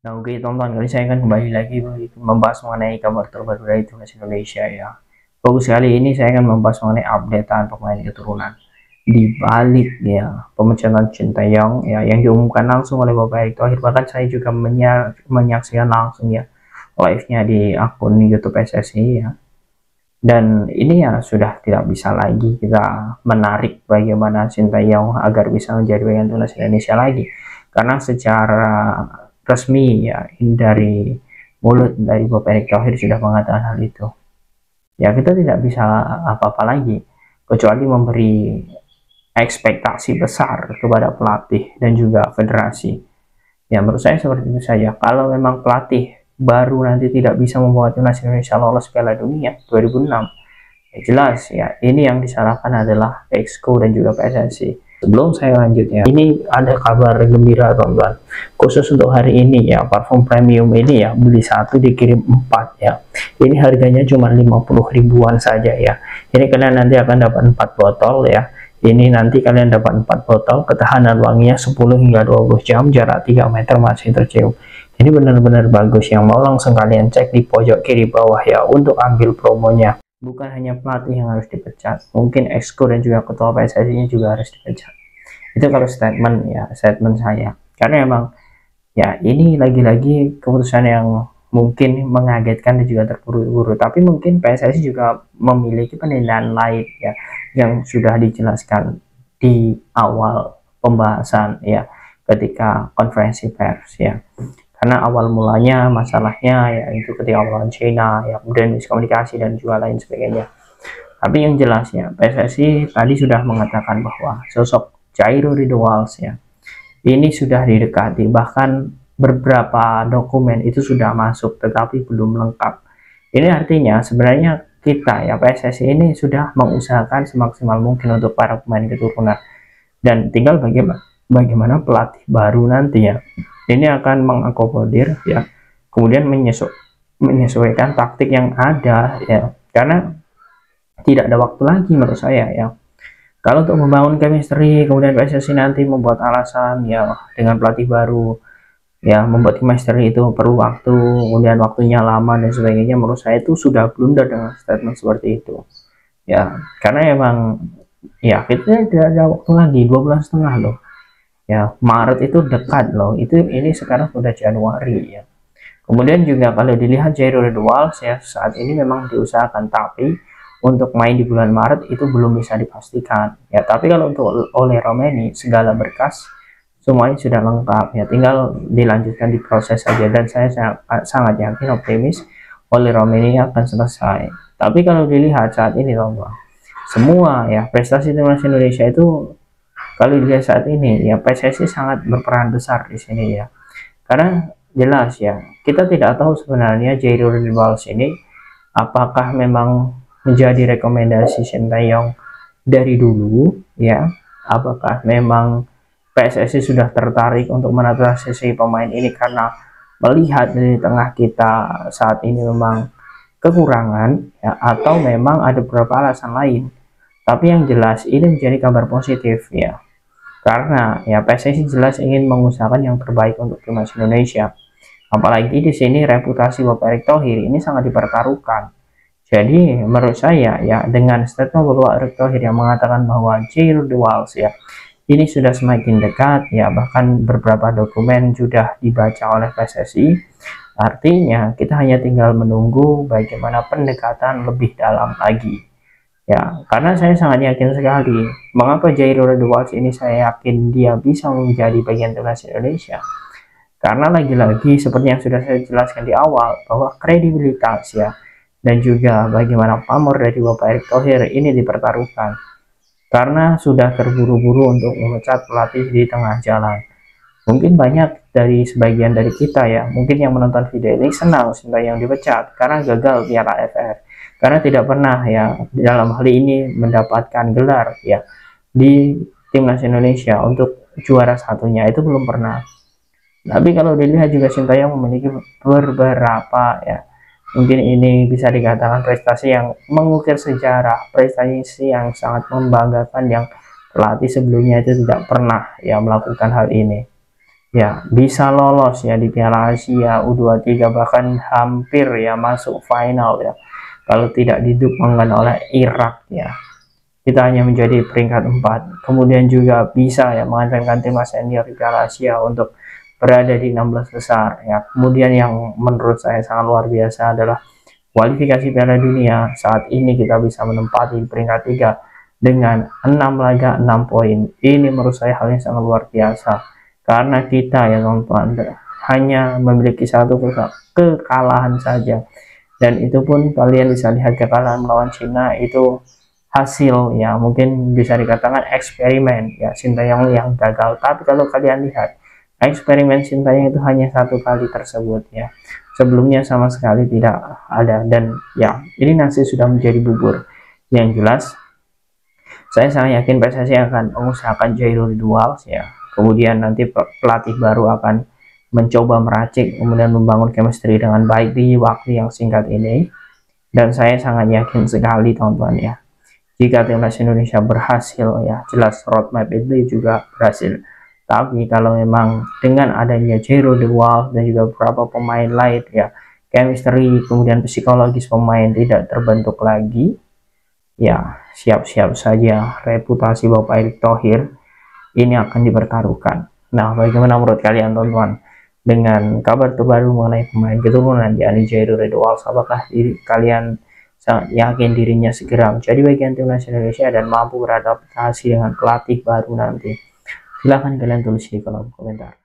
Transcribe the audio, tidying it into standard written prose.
Nah, oke tonton kali saya akan kembali lagi membahas mengenai kabar terbaru dari timnas Indonesia ya. Fokus kali ini saya akan membahas mengenai updatean pemain keturunan di balik ya pemecahan Sintayong ya yang diumumkan langsung oleh Bapak Erick Thohir. Bahkan saya juga menyaksikan langsung ya live-nya di akun YouTube PSSI ya. Dan ini ya sudah tidak bisa lagi kita menarik bagaimana Sintayong agar bisa menjadi bagian timnas Indonesia lagi. Karena secara resmi ya dari mulut dari Bapak Erick Thohir sudah mengatakan hal itu. Ya kita tidak bisa apa-apa lagi kecuali memberi ekspektasi besar kepada pelatih dan juga federasi. Ya menurut saya seperti itu saja. Kalau memang pelatih baru nanti tidak bisa membawa timnas Indonesia lolos Piala Dunia 2006, ya jelas ya ini yang disalahkan adalah Exco dan juga PSSI. Sebelum saya lanjut ya, ini ada kabar gembira teman-teman. Khusus untuk hari ini ya, parfum premium ini ya, beli satu dikirim 4 ya. Ini harganya cuma 50 ribuan saja ya. Ini kalian nanti akan dapat 4 botol ya. Ini nanti kalian dapat 4 botol, ketahanan wanginya 10 hingga 20 jam, jarak 3 meter masih tercium. Ini benar-benar bagus, yang mau langsung kalian cek di pojok kiri bawah ya untuk ambil promonya. Bukan hanya pelatih yang harus dipecat, mungkin Exco dan juga ketua PSSI-nya juga harus dipecat. Itu kalau statement saya. Karena emang ya ini lagi-lagi keputusan yang mungkin mengagetkan dan juga terburu-buru. Tapi mungkin PSSI juga memiliki penilaian lain ya yang sudah dijelaskan di awal pembahasan ya ketika konferensi pers ya. Karena awal mulanya masalahnya ya itu ketika melawan China ya, kemudian miskomunikasi dan juga lain sebagainya. Tapi yang jelasnya PSSI tadi sudah mengatakan bahwa sosok Jairo Ridwals ya ini sudah didekati, bahkan beberapa dokumen itu sudah masuk tetapi belum lengkap. Ini artinya sebenarnya kita ya PSSI ini sudah mengusahakan semaksimal mungkin untuk para pemain keturunan, dan tinggal bagaimana pelatih baru nanti ya ini akan mengakomodir ya, kemudian menyesuaikan taktik yang ada ya, karena tidak ada waktu lagi menurut saya ya. Kalau untuk membangun chemistry, kemudian PSSI nanti membuat alasan ya dengan pelatih baru ya, membuat chemistry itu perlu waktu, kemudian waktunya lama dan sebagainya, menurut saya itu sudah blunder dengan statement seperti itu ya. Karena emang ya kita tidak ada waktu lagi, 2 bulan setengah loh ya, Maret itu dekat loh, ini sekarang sudah Januari ya. Kemudian juga kalau dilihat Jairo Ridwals ya saat ini memang diusahakan, tapi untuk main di bulan Maret itu belum bisa dipastikan ya. Tapi kalau untuk Ole Romeni segala berkas semuanya sudah lengkap ya, tinggal dilanjutkan di proses saja, dan saya sangat yakin optimis Ole Romeni akan selesai. Tapi kalau dilihat saat ini teman-teman, semua ya prestasi timnas Indonesia itu kalau dilihat saat ini ya PSSI sangat berperan besar di sini ya. Karena jelas ya kita tidak tahu sebenarnya Jairo Ridwals ini apakah memang menjadi rekomendasi Sintayong dari dulu ya, apakah memang PSSI sudah tertarik untuk menaturalisasi pemain ini karena melihat di tengah kita saat ini memang kekurangan ya, atau memang ada beberapa alasan lain. Tapi yang jelas ini menjadi kabar positif ya, karena ya PSSI jelas ingin mengusahakan yang terbaik untuk timnas Indonesia. Apalagi di sini reputasi Bapak Erick Thohir ini sangat dipertaruhkan. Jadi menurut saya ya dengan statement Bapak Erick Thohir yang mengatakan bahwa Jairo Ridwals ya ini sudah semakin dekat ya, bahkan beberapa dokumen sudah dibaca oleh PSSI, artinya kita hanya tinggal menunggu bagaimana pendekatan lebih dalam lagi. Ya, karena saya sangat yakin sekali mengapa Jairo Ridwals ini saya yakin dia bisa menjadi bagian timnas Indonesia. Karena lagi-lagi seperti yang sudah saya jelaskan di awal bahwa kredibilitas ya dan juga bagaimana pamor dari Bapak Erick Thohir ini dipertaruhkan. Karena sudah terburu-buru untuk memecat pelatih di tengah jalan. Mungkin banyak dari sebagian dari kita ya, mungkin yang menonton video ini senang Sintayong dipecat karena gagal Piala AFF, karena tidak pernah ya dalam hal ini mendapatkan gelar ya di timnas Indonesia untuk juara satunya, itu belum pernah. Tapi kalau dilihat juga Sintayong memiliki beberapa ya, mungkin ini bisa dikatakan prestasi yang mengukir sejarah, prestasi yang sangat membanggakan yang pelatih sebelumnya itu tidak pernah ya melakukan hal ini. ya bisa lolos ya di Piala Asia U23, bahkan hampir ya masuk final ya kalau tidak didukungkan oleh Irak ya. Kita hanya menjadi peringkat 4, kemudian juga bisa ya mengantarkan timnas senior di Piala Asia untuk berada di 16 besar ya. Kemudian yang menurut saya sangat luar biasa adalah kualifikasi Piala Dunia. Saat ini kita bisa menempati peringkat 3 dengan 6 laga 6 poin. Ini menurut saya hal yang sangat luar biasa, karena kita ya teman-teman hanya memiliki satu kekalahan saja, dan itu pun kalian bisa lihat kekalahan melawan Cina itu hasil ya mungkin bisa dikatakan eksperimen ya Sintayong yang gagal. Tapi kalau kalian lihat eksperimen Sintayong itu hanya satu kali tersebut ya, sebelumnya sama sekali tidak ada. Dan ya ini nasi sudah menjadi bubur. Yang jelas saya sangat yakin PSSI akan mengusahakan Jairul Dual ya, kemudian nanti pelatih baru akan mencoba meracik kemudian membangun chemistry dengan baik di waktu yang singkat ini. Dan saya sangat yakin sekali teman-teman ya, jika timnas Indonesia berhasil ya jelas roadmap itu juga berhasil. Tapi kalau memang dengan adanya Jairul Dual dan juga beberapa pemain lain ya, chemistry kemudian psikologis pemain tidak terbentuk lagi, ya siap-siap saja reputasi Bapak Erick Thohir ini akan dipertaruhkan. Nah, bagaimana menurut kalian teman-teman dengan kabar terbaru mengenai pemain keturunan yakni Jairul Dual? Apakah kalian sangat yakin dirinya segera menjadi bagian timnas Indonesia dan mampu beradaptasi dengan pelatih baru nanti? Silahkan kalian tulis di kolom komentar.